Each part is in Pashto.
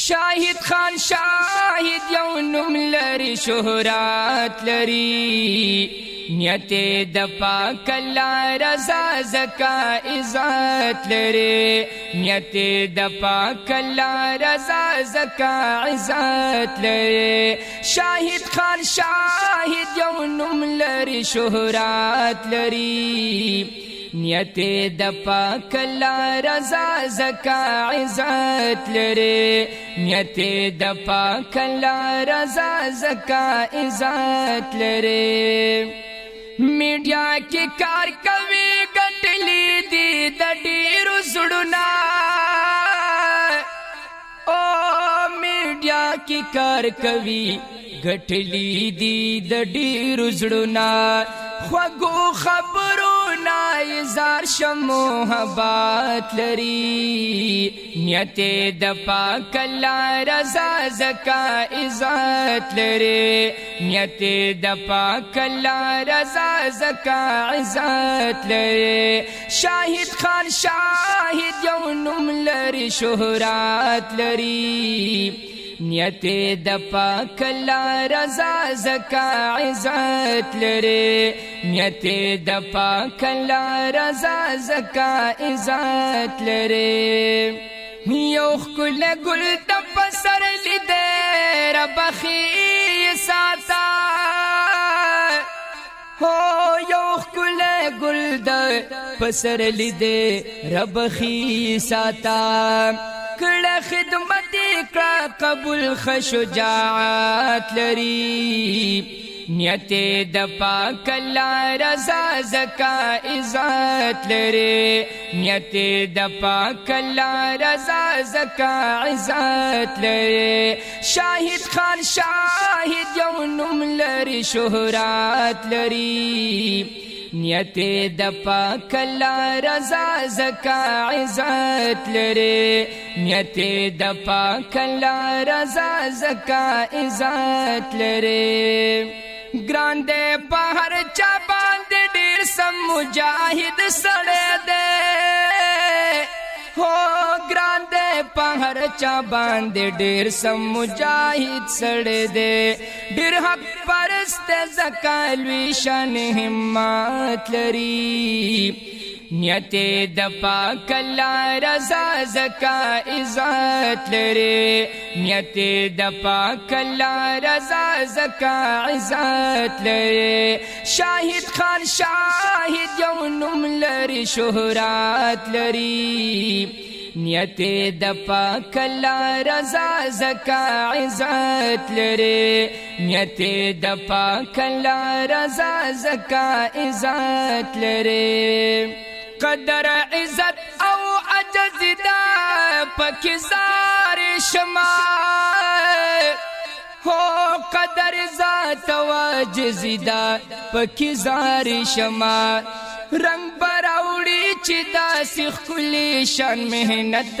شاهد خان شاهد یو نوم لري شهرت لري نیت د پاک الله رضا زکا عزت لري نیت د پاک الله رضا زکا عزت لري شاهد خان شاهد یو نوم لري شهرت لري نیت د پاک الله رضا زکا عزت لري نیت د پاک الله رضا زکا عزت لري میډیا کې کار کوي ګټلې دي د ډېرو زړونه او میډیا کې کار کوي ګټلې دي د ډېرو زړونه خوږو خبرونه اظهار محبت لري نیت د پاک الله رضا زکا عزت لري نیت د پاک الله رضا زکا عزت لري شاهد خان شاهد یو نوم لري شهرت لري نیت د پاک الله رضا زکا عزت لري نیت د پاک الله رضا زکا عزت لري یو خل گل د پسر لیدې رب خي ساتا هو یو خل گل د پسر لیدې رب خي ساتا کړه خدمت کړه قبول خشجاعت لري نیت د پاک الله رضا زکا عزت لري نیت د پاک الله رضا زکا عزت لري شاهد خان شاهد یو نوم لري شهرت لري نیت د پاک الله رضا زکا عزت لري نیت د پاک الله رضا زکا عزت لري ګران دې په هر چا باندې ډېر سم مجاهد سړی دی هو ګران دې په هر چا باندې ډېر سم مجاهد سړی دی ډېر حق پرست زکا لوی شان همت لري نیت د پاک الله رضا زکا عزت لري نیت د پاک الله رضا زکا عزت لري شاهد خان شاهد یو نوم لري شهرت لري نیت د پاک الله رضا زکا عزت لري نیت د پاک الله رضا زکا عزت لري قدر عزت او عجز دا پکې زار شما هو قدر ذات او عجز دا پکې زار شما رنگ براوړي چې داسې ښکلي شان محنت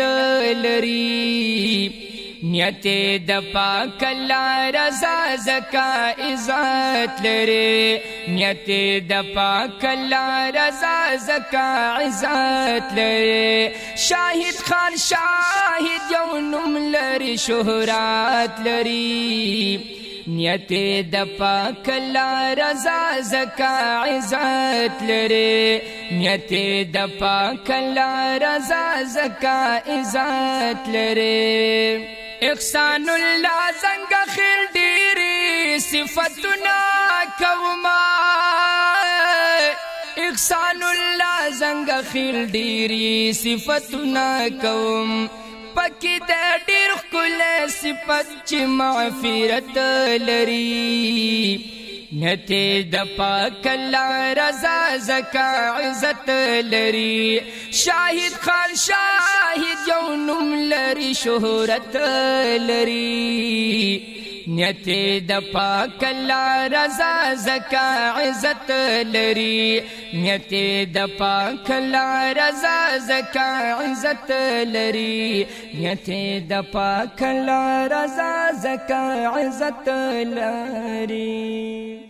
لري نیت د پاک الله رضا زکا عزت لري نیت د پاک الله رضا زکا عزت لري شاهد خان شاهد یو نوم لري شهرت لري نیت د پاک الله رضا زکا عزت لري نیت د پاک الله رضا زکا عزت لري احسان الله زنګ خیر ډېرې صفتونه کوما احسان الله زنګ خیر ډېرې صفتونه کوم پکې د ډېر ښکلی صفت چې مغفرت لري نیت د پاک الله رضا زکا عزت لري شاهد خان شاهد یو نوم لري شهرت لري نیت د پاک الله رضا زکا عزت لري نیت د پاک الله رضا زکا عزت لري نیت د پاک الله رضا زکا عزت لري